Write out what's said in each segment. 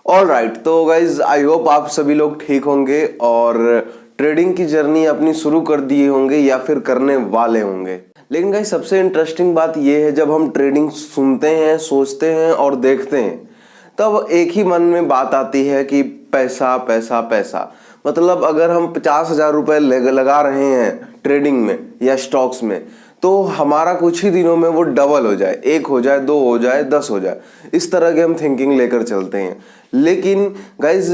All right, तो guys I hope आप सभी लोग ठीक होंगे और ट्रेडिंग की जर्नी अपनी शुरू कर दिए होंगे या फिर करने वाले होंगे। लेकिन गाइज सबसे इंटरेस्टिंग बात यह है, जब हम ट्रेडिंग सुनते हैं, सोचते हैं और देखते हैं, तब एक ही मन में बात आती है कि पैसा पैसा पैसा। मतलब अगर हम 50,000 रुपए लगा रहे हैं ट्रेडिंग में या स्टॉक्स में, तो हमारा कुछ ही दिनों में वो डबल हो जाए, 1 हो जाए, 2 हो जाए, 10 हो जाए, इस तरह के हम थिंकिंग लेकर चलते हैं। लेकिन गाइज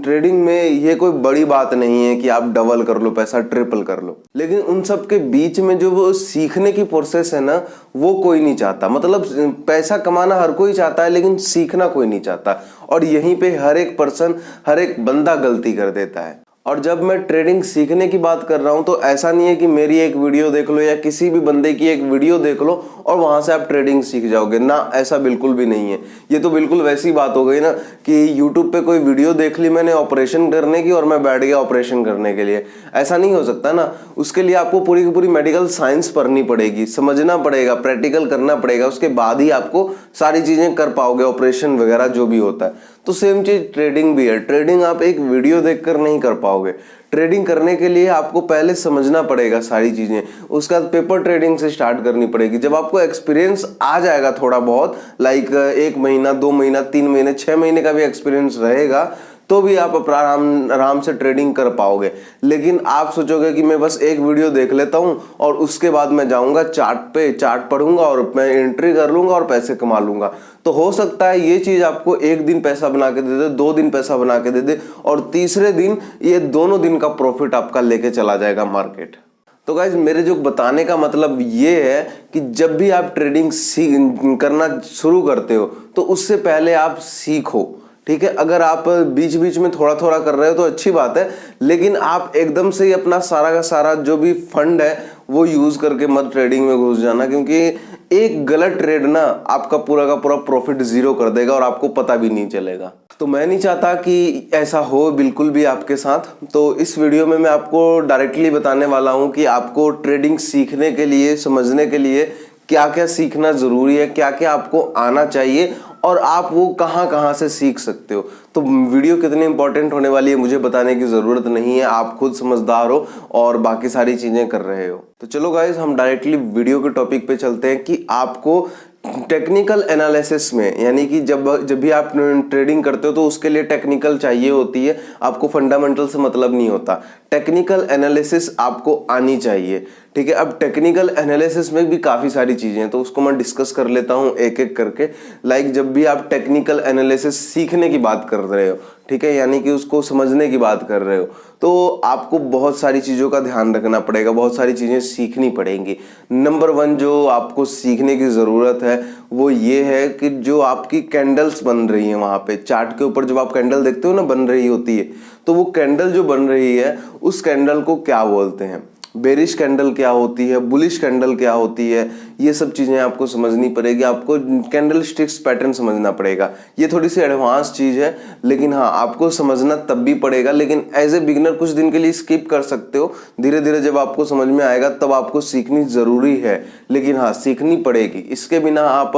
ट्रेडिंग में ये कोई बड़ी बात नहीं है कि आप डबल कर लो पैसा, ट्रिपल कर लो। लेकिन उन सब के बीच में जो वो सीखने की प्रोसेस है ना, वो कोई नहीं चाहता। मतलब पैसा कमाना हर कोई चाहता है, लेकिन सीखना कोई नहीं चाहता। और यहीं पे हर एक पर्सन, हर एक बंदा गलती कर देता है। और जब मैं ट्रेडिंग सीखने की बात कर रहा हूं, तो ऐसा नहीं है कि मेरी एक वीडियो देख लो या किसी भी बंदे की एक वीडियो देख लो और वहां से आप ट्रेडिंग सीख जाओगे ना, ऐसा बिल्कुल भी नहीं है। ये तो बिल्कुल वैसी बात हो गई ना कि यूट्यूब पे कोई वीडियो देख ली मैंने ऑपरेशन करने की और मैं बैठ गया ऑपरेशन करने के लिए। ऐसा नहीं हो सकता ना। उसके लिए आपको पूरी की पूरी मेडिकल साइंस पढ़नी पड़ेगी, समझना पड़ेगा, प्रैक्टिकल करना पड़ेगा, उसके बाद ही आपको सारी चीजें कर पाओगे, ऑपरेशन वगैरह जो भी होता है। तो सेम चीज ट्रेडिंग भी है। ट्रेडिंग आप एक वीडियो देखकर नहीं कर पाओगे। ट्रेडिंग करने के लिए आपको पहले समझना पड़ेगा सारी चीजें, उसके बाद पेपर ट्रेडिंग से स्टार्ट करनी पड़ेगी। जब आपको एक्सपीरियंस आ जाएगा थोड़ा बहुत, लाइक 1 महीना, 2 महीना, 3 महीने, 6 महीने का भी एक्सपीरियंस रहेगा, तो भी आप आराम से ट्रेडिंग कर पाओगे। लेकिन आप सोचोगे कि मैं बस एक वीडियो देख लेता हूं और उसके बाद मैं जाऊंगा चार्ट पे, चार्ट पढ़ूंगा और मैं एंट्री कर लूंगा और पैसे कमा लूंगा। तो हो सकता है ये चीज आपको 1 दिन पैसा बना के दे दे, 2 दिन पैसा बना के दे दे, और तीसरे दिन ये दोनों दिन का प्रॉफिट आपका लेके चला जाएगा मार्केट। तो गाइज मेरे जो बताने का मतलब ये है कि जब भी आप ट्रेडिंग करना शुरू करते हो, तो उससे पहले आप सीखो। ठीक है, अगर आप बीच बीच में थोड़ा थोड़ा कर रहे हो तो अच्छी बात है, लेकिन आप एकदम से ही अपना सारा का सारा जो भी फंड है वो यूज करके मत ट्रेडिंग में घुस जाना, क्योंकि एक गलत ट्रेड ना आपका पूरा का पूरा प्रॉफिट जीरो कर देगा और आपको पता भी नहीं चलेगा। तो मैं नहीं चाहता कि ऐसा हो बिल्कुल भी आपके साथ। तो इस वीडियो में मैं आपको डायरेक्टली बताने वाला हूं कि आपको ट्रेडिंग सीखने के लिए, समझने के लिए क्या क्या सीखना जरूरी है, क्या क्या आपको आना चाहिए और आप वो कहां कहां से सीख सकते हो। तो वीडियो कितनी इंपॉर्टेंट होने वाली है मुझे बताने की जरूरत नहीं है, आप खुद समझदार हो और बाकी सारी चीजें कर रहे हो। तो चलो गाइज हम डायरेक्टली वीडियो के टॉपिक पे चलते हैं कि आपको टेक्निकल एनालिसिस में, यानी कि जब भी आप ट्रेडिंग करते हो तो उसके लिए टेक्निकल चाहिए होती है, आपको फंडामेंटल से मतलब नहीं होता। टेक्निकल एनालिसिस आपको आनी चाहिए। ठीक है, अब टेक्निकल एनालिसिस में भी काफी सारी चीजें हैं, तो उसको मैं डिस्कस कर लेता हूं एक एक करके। लाइक जब भी आप टेक्निकल एनालिसिस सीखने की बात कर रहे हो, ठीक है, यानी कि उसको समझने की बात कर रहे हो, तो आपको बहुत सारी चीजों का ध्यान रखना पड़ेगा, बहुत सारी चीजें सीखनी पड़ेंगी। नंबर 1 जो आपको सीखने की जरूरत है वो ये है कि जो आपकी कैंडल्स बन रही है वहां पे चार्ट के ऊपर, जब आप कैंडल देखते हो ना बन रही होती है, तो वो कैंडल जो बन रही है उस कैंडल को क्या बोलते हैं, बेरिश कैंडल क्या होती है, बुलिश कैंडल क्या होती है, ये सब चीजें आपको समझनी पड़ेगी। आपको कैंडल स्टिक्स पैटर्न समझना पड़ेगा। ये थोड़ी सी एडवांस चीज है, लेकिन हाँ आपको समझना तब भी पड़ेगा। लेकिन एज ए बिगिनर कुछ दिन के लिए स्किप कर सकते हो, धीरे धीरे जब आपको समझ में आएगा तब आपको सीखनी जरूरी है। लेकिन हाँ सीखनी पड़ेगी, इसके बिना आप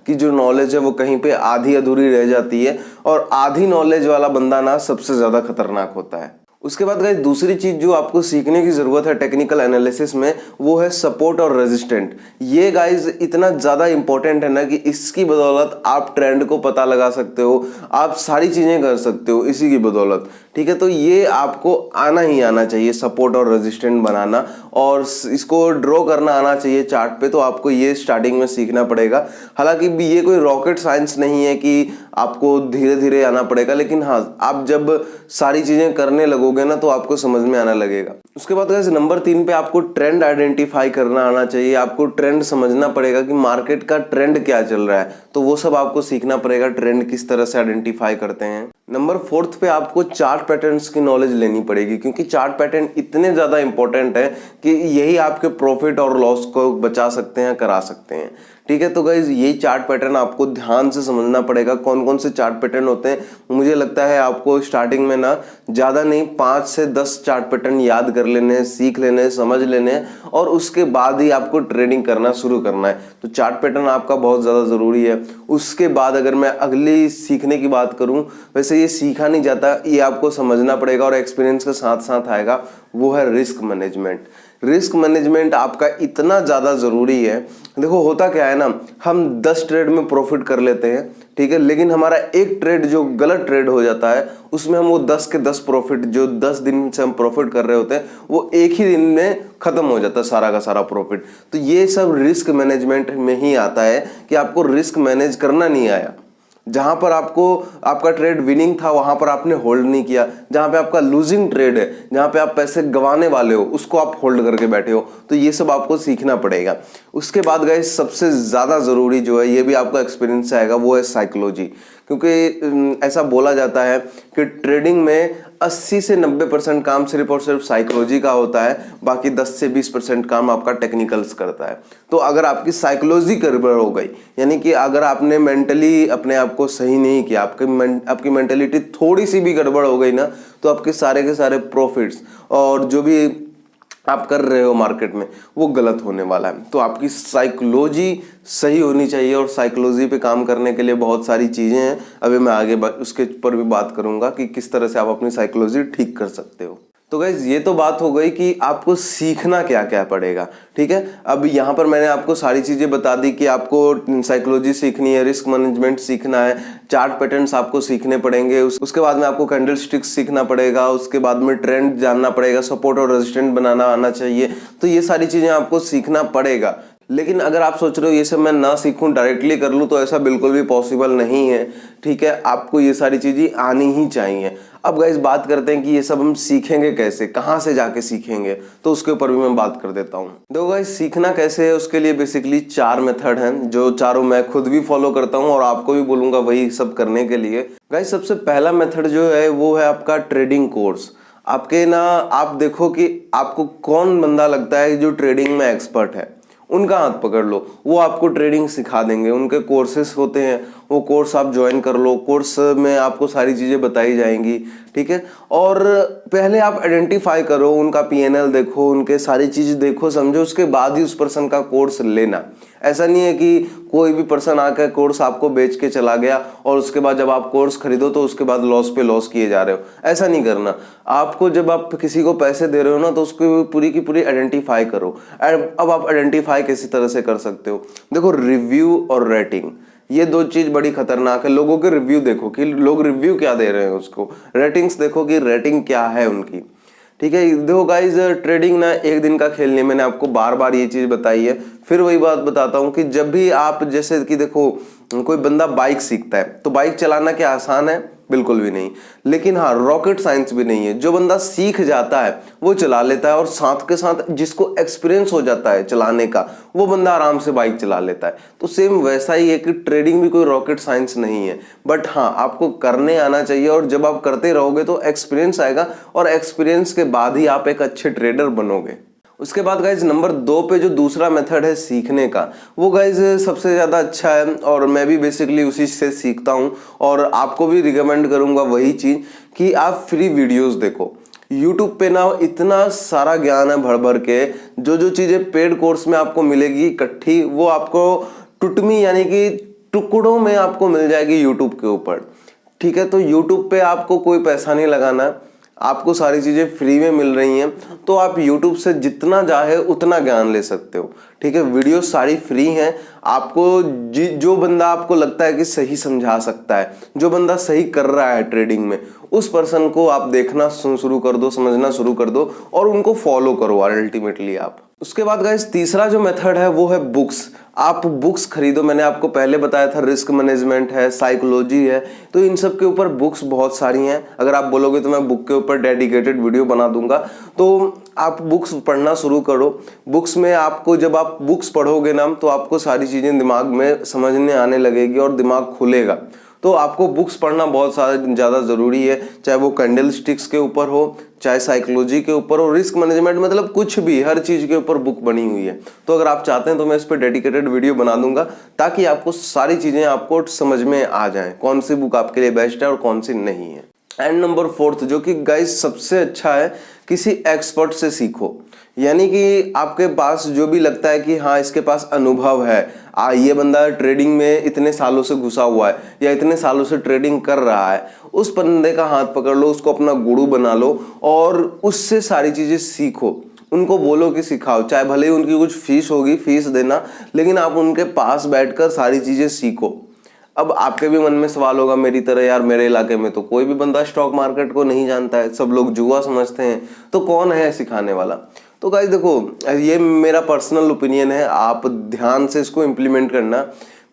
की जो नॉलेज है वो कहीं पे आधी अधूरी रह जाती है, और आधी नॉलेज वाला बंदा ना सबसे ज्यादा खतरनाक होता है। उसके बाद गाइस दूसरी चीज जो आपको सीखने की जरूरत है टेक्निकल एनालिसिस में, वो है सपोर्ट और रेजिस्टेंट। ये गाइस इतना ज्यादा इंपॉर्टेंट है ना कि इसकी बदौलत आप ट्रेंड को पता लगा सकते हो, आप सारी चीजें कर सकते हो इसी की बदौलत। ठीक है, तो ये आपको आना ही आना चाहिए, सपोर्ट और रेजिस्टेंट बनाना, और इसको ड्रॉ करना आना चाहिए चार्ट पे। तो आपको ये स्टार्टिंग में सीखना पड़ेगा। हालांकि ये कोई रॉकेट साइंस नहीं है कि आपको धीरे धीरे आना पड़ेगा, लेकिन हाँ आप जब सारी चीजें करने लगोगे ना तो आपको समझ में आना लगेगा। उसके बाद गाइस नंबर 3 पे आपको ट्रेंड आइडेंटिफाई करना आना चाहिए। आपको ट्रेंड समझना पड़ेगा कि मार्केट का ट्रेंड क्या चल रहा है, तो वो सब आपको सीखना पड़ेगा, ट्रेंड किस तरह से आइडेंटिफाई करते हैं। नंबर 4 पे आपको चार्ट पैटर्न्स की नॉलेज लेनी पड़ेगी, क्योंकि चार्ट पैटर्न इतने ज्यादा इंपॉर्टेंट है कि यही आपके प्रॉफिट और लॉस को बचा सकते हैं, करा सकते हैं। ठीक है। तो गाइज ये चार्ट पैटर्न आपको ध्यान से समझना पड़ेगा। कौन कौन से चार्ट पैटर्न होते हैं, मुझे लगता है आपको स्टार्टिंग में ना ज़्यादा नहीं 5 से 10 चार्ट पैटर्न याद कर लेने हैं, सीख लेने हैं, समझ लेने हैं और उसके बाद ही आपको ट्रेडिंग करना शुरू करना है। तो चार्ट पैटर्न आपका बहुत ज़्यादा ज़रूरी है। उसके बाद अगर मैं अगली सीखने की बात करूं, वैसे ये सीखा नहीं जाता, ये आपको समझना पड़ेगा और एक्सपीरियंस के साथ साथ आएगा, वो है रिस्क मैनेजमेंट। रिस्क मैनेजमेंट आपका इतना ज़्यादा ज़रूरी है। देखो होता क्या है ना, हम 10 ट्रेड में प्रॉफिट कर लेते हैं, ठीक है, लेकिन हमारा एक ट्रेड जो गलत ट्रेड हो जाता है उसमें हम वो 10 के 10 प्रॉफिट जो 10 दिन से हम प्रॉफिट कर रहे होते हैं वो एक ही दिन में खत्म हो जाता है सारा का सारा प्रॉफिट। तो ये सब रिस्क मैनेजमेंट में ही आता है कि आपको रिस्क मैनेज करना नहीं आया। जहां पर आपको आपका ट्रेड विनिंग था वहां पर आपने होल्ड नहीं किया, जहां पे आपका लूजिंग ट्रेड है, जहां पे आप पैसे गंवाने वाले हो उसको आप होल्ड करके बैठे हो। तो ये सब आपको सीखना पड़ेगा। उसके बाद गाइस सबसे ज्यादा जरूरी जो है, ये भी आपको एक्सपीरियंस से आएगा, वो है साइकोलॉजी। क्योंकि ऐसा बोला जाता है कि ट्रेडिंग में 80 से 90% काम सिर्फ और सिर्फ साइकोलॉजी का होता है, बाकी 10 से 20% काम आपका टेक्निकल्स करता है। तो अगर आपकी साइकोलॉजी गड़बड़ हो गई, यानी कि अगर आपने मेंटली अपने आप को सही नहीं किया, आपकी मेंटेलिटी थोड़ी सी भी गड़बड़ हो गई ना, तो आपके सारे के सारे प्रॉफिट्स और जो भी आप कर रहे हो मार्केट में वो गलत होने वाला है। तो आपकी साइकोलॉजी सही होनी चाहिए और साइकोलॉजी पे काम करने के लिए बहुत सारी चीज़ें हैं। अभी मैं आगे उसके ऊपर भी बात करूंगा कि किस तरह से आप अपनी साइकोलॉजी ठीक कर सकते हो। तो गाइज ये तो बात हो गई कि आपको सीखना क्या क्या पड़ेगा, ठीक है। अब यहाँ पर मैंने आपको सारी चीज़ें बता दी कि आपको साइकोलॉजी सीखनी है, रिस्क मैनेजमेंट सीखना है, चार्ट पैटर्न्स आपको सीखने पड़ेंगे, उसके बाद में आपको कैंडल स्टिक्स सीखना पड़ेगा, उसके बाद में ट्रेंड जानना पड़ेगा, सपोर्ट और रेजिस्टेंट बनाना आना चाहिए। तो ये सारी चीज़ें आपको सीखना पड़ेगा। लेकिन अगर आप सोच रहे हो ये सब मैं ना सीखूं डायरेक्टली कर लूं, तो ऐसा बिल्कुल भी पॉसिबल नहीं है, ठीक है। आपको ये सारी चीज़ें आनी ही चाहिए। अब गाइस बात करते हैं कि ये सब हम सीखेंगे कैसे, कहाँ से जाके सीखेंगे, तो उसके ऊपर भी मैं बात कर देता हूँ। देखो गाइस सीखना कैसे है, उसके लिए बेसिकली 4 मेथड हैं, जो चारों मैं खुद भी फॉलो करता हूँ और आपको भी बोलूंगा वही सब करने के लिए। गाइस सबसे पहला मेथड जो है वो है आपका ट्रेडिंग कोर्स। आपके ना आप देखो कि आपको कौन बंदा लगता है जो ट्रेडिंग में एक्सपर्ट है, उनका हाथ पकड़ लो, वो आपको ट्रेडिंग सिखा देंगे। उनके कोर्सेस होते हैं, वो कोर्स आप ज्वाइन कर लो। कोर्स में आपको सारी चीज़ें बताई जाएंगी, ठीक है। और पहले आप आइडेंटिफाई करो, उनका PNL देखो, उनके सारी चीज़ देखो समझो, उसके बाद ही उस पर्सन का कोर्स लेना। ऐसा नहीं है कि कोई भी पर्सन आकर कोर्स आपको बेच के चला गया और उसके बाद जब आप कोर्स खरीदो तो उसके बाद लॉस पे लॉस किए जा रहे हो। ऐसा नहीं करना। आपको जब आप किसी को पैसे दे रहे हो ना, तो उसको पूरी की पूरी आइडेंटिफाई करो। अब आप आइडेंटिफाई किसी तरह से कर सकते हो, देखो रिव्यू और रेटिंग, ये दो चीज बड़ी खतरनाक है। लोगों के रिव्यू देखो कि लोग रिव्यू क्या दे रहे हैं उसको, रेटिंग्स देखो कि रेटिंग क्या है उनकी, ठीक है। देखो गाइज ट्रेडिंग ना एक दिन का खेल नहीं, मैंने आपको बार बार ये चीज बताई है, फिर वही बात बताता हूँ कि जब भी आप जैसे कि देखो कोई बंदा बाइक सीखता है, तो बाइक चलाना क्या आसान है? बिल्कुल भी नहीं। लेकिन हाँ रॉकेट साइंस भी नहीं है। जो बंदा सीख जाता है वो चला लेता है, और साथ के साथ जिसको एक्सपीरियंस हो जाता है चलाने का, वो बंदा आराम से बाइक चला लेता है। तो सेम वैसा ही है कि ट्रेडिंग भी कोई रॉकेट साइंस नहीं है, बट हाँ आपको करने आना चाहिए, और जब आप करते रहोगे तो एक्सपीरियंस आएगा, और एक्सपीरियंस के बाद ही आप एक अच्छे ट्रेडर बनोगे। उसके बाद गाइज नंबर 2 पे जो दूसरा मेथड है सीखने का, वो गाइज सबसे ज़्यादा अच्छा है, और मैं भी बेसिकली उसी से सीखता हूँ, और आपको भी रिकमेंड करूँगा वही चीज़ कि आप फ्री वीडियोस देखो। यूट्यूब पे ना इतना सारा ज्ञान है भर भर के, जो चीज़ें पेड कोर्स में आपको मिलेगी इकट्ठी, वो आपको टुटमी यानी कि टुकड़ों में आपको मिल जाएगी यूट्यूब के ऊपर, ठीक है। तो यूट्यूब पे आपको कोई पैसा नहीं लगाना, आपको सारी चीज़ें फ्री में मिल रही हैं, तो आप YouTube से जितना चाहे उतना ज्ञान ले सकते हो, ठीक है। वीडियो सारी फ्री हैं। आपको जो बंदा आपको लगता है कि सही समझा सकता है, जो बंदा सही कर रहा है ट्रेडिंग में, उस पर्सन को आप देखना शुरू कर दो, समझना शुरू कर दो, और उनको फॉलो करो अल्टीमेटली आप। उसके बाद गाइस तीसरा जो मेथड है वो है बुक्स। आप बुक्स खरीदो। मैंने आपको पहले बताया था रिस्क मैनेजमेंट है, साइकोलॉजी है, तो इन सब के ऊपर बुक्स बहुत सारी हैं। अगर आप बोलोगे तो मैं बुक के ऊपर डेडिकेटेड वीडियो बना दूंगा, तो आप बुक्स पढ़ना शुरू करो। बुक्स में आपको जब आप बुक्स पढ़ोगे ना, तो आपको सारी चीज़ें दिमाग में समझने आने लगेगी और दिमाग खुलेगा। तो आपको बुक्स पढ़ना बहुत ज़्यादा ज़रूरी है, चाहे वो कैंडल स्टिक्स के ऊपर हो, चाहे साइकोलॉजी के ऊपर हो, रिस्क मैनेजमेंट, मतलब कुछ भी, हर चीज़ के ऊपर बुक बनी हुई है। तो अगर आप चाहते हैं तो मैं इस पर डेडिकेटेड वीडियो बना दूंगा ताकि आपको सारी चीज़ें आपको समझ में आ जाएं, कौन सी बुक आपके लिए बेस्ट है और कौन सी नहीं है। एंड नंबर 4 जो कि गाइस सबसे अच्छा है, किसी एक्सपर्ट से सीखो। यानी कि आपके पास जो भी लगता है कि हाँ इसके पास अनुभव है, ये बंदा ट्रेडिंग में इतने सालों से घुसा हुआ है या इतने सालों से ट्रेडिंग कर रहा है, उस बंदे का हाथ पकड़ लो, उसको अपना गुरु बना लो और उससे सारी चीज़ें सीखो। उनको बोलो कि सिखाओ, चाहे भले ही उनकी कुछ फीस होगी, फीस देना, लेकिन आप उनके पास बैठकर सारी चीज़ें सीखो। अब आपके भी मन में सवाल होगा मेरी तरह, यार मेरे इलाके में तो कोई भी बंदा स्टॉक मार्केट को नहीं जानता है, सब लोग जुआ समझते हैं, तो कौन है सिखाने वाला? तो गाइस देखो, ये मेरा पर्सनल ओपिनियन है, आप ध्यान से इसको इम्प्लीमेंट करना।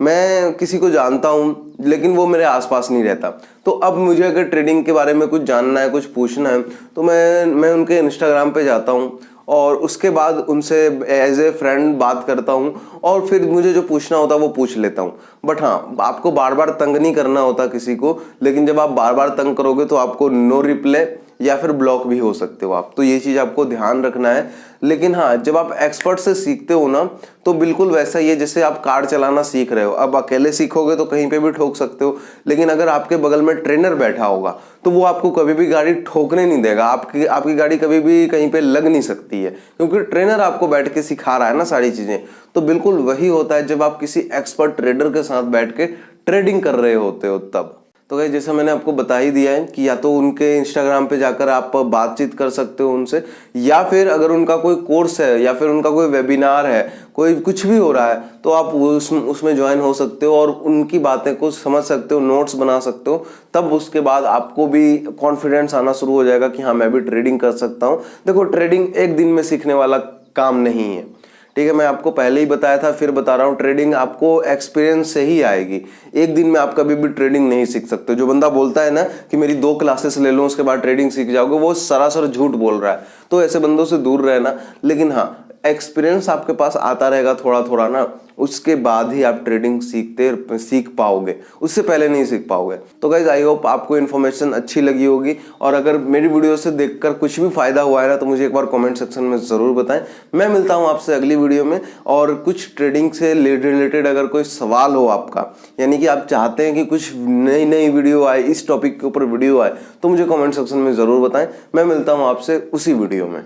मैं किसी को जानता हूँ लेकिन वो मेरे आसपास नहीं रहता, तो अब मुझे अगर ट्रेडिंग के बारे में कुछ जानना है, कुछ पूछना है, तो मैं उनके इंस्टाग्राम पे जाता हूँ और उसके बाद उनसे एज ए फ्रेंड बात करता हूँ और फिर मुझे जो पूछना होता है वो पूछ लेता हूँ। बट हाँ, आपको बार बार तंग नहीं करना होता किसी को, लेकिन जब आप बार बार तंग करोगे तो आपको नो रिप्लाई या फिर ब्लॉक भी हो सकते हो आप, तो ये चीज़ आपको ध्यान रखना है। लेकिन हाँ, जब आप एक्सपर्ट से सीखते हो ना, तो बिल्कुल वैसा ही है जैसे आप कार चलाना सीख रहे हो। अब अकेले सीखोगे तो कहीं पे भी ठोक सकते हो, लेकिन अगर आपके बगल में ट्रेनर बैठा होगा तो वो आपको कभी भी गाड़ी ठोकने नहीं देगा, आपकी गाड़ी कभी भी कहीं पे लग नहीं सकती है, क्योंकि ट्रेनर आपको बैठ के सिखा रहा है ना सारी चीज़ें। तो बिल्कुल वही होता है जब आप किसी एक्सपर्ट ट्रेडर के साथ बैठ के ट्रेडिंग कर रहे होते हो तब। तो गाइस जैसा मैंने आपको बता ही दिया है कि या तो उनके इंस्टाग्राम पे जाकर आप बातचीत कर सकते हो उनसे, या फिर अगर उनका कोई कोर्स है या फिर उनका कोई वेबिनार है, कोई कुछ भी हो रहा है, तो आप उसमें ज्वाइन हो सकते हो और उनकी बातें को समझ सकते हो, नोट्स बना सकते हो। तब उसके बाद आपको भी कॉन्फिडेंस आना शुरू हो जाएगा कि हाँ मैं भी ट्रेडिंग कर सकता हूँ। देखो, ट्रेडिंग एक दिन में सीखने वाला काम नहीं है, ठीक है, मैं आपको पहले ही बताया था, फिर बता रहा हूँ, ट्रेडिंग आपको एक्सपीरियंस से ही आएगी। एक दिन में आप कभी भी ट्रेडिंग नहीं सीख सकते। जो बंदा बोलता है ना कि मेरी 2 क्लासेस ले लो उसके बाद ट्रेडिंग सीख जाओगे, वो सरासर झूठ बोल रहा है। तो ऐसे बंदों से दूर रहना। लेकिन हाँ, एक्सपीरियंस आपके पास आता रहेगा थोड़ा थोड़ा ना, उसके बाद ही आप ट्रेडिंग सीख पाओगे, उससे पहले नहीं सीख पाओगे। तो गाइज आई होप आपको इन्फॉर्मेशन अच्छी लगी होगी, और अगर मेरी वीडियो से देखकर कुछ भी फायदा हुआ है ना, तो मुझे एक बार कमेंट सेक्शन में ज़रूर बताएं। मैं मिलता हूं आपसे अगली वीडियो में, और कुछ ट्रेडिंग से रिलेटेड अगर कोई सवाल हो आपका, यानी कि आप चाहते हैं कि कुछ नई वीडियो आए, इस टॉपिक के ऊपर वीडियो आए, तो मुझे कमेंट सेक्शन में ज़रूर बताएं। मैं मिलता हूँ आपसे उसी वीडियो में।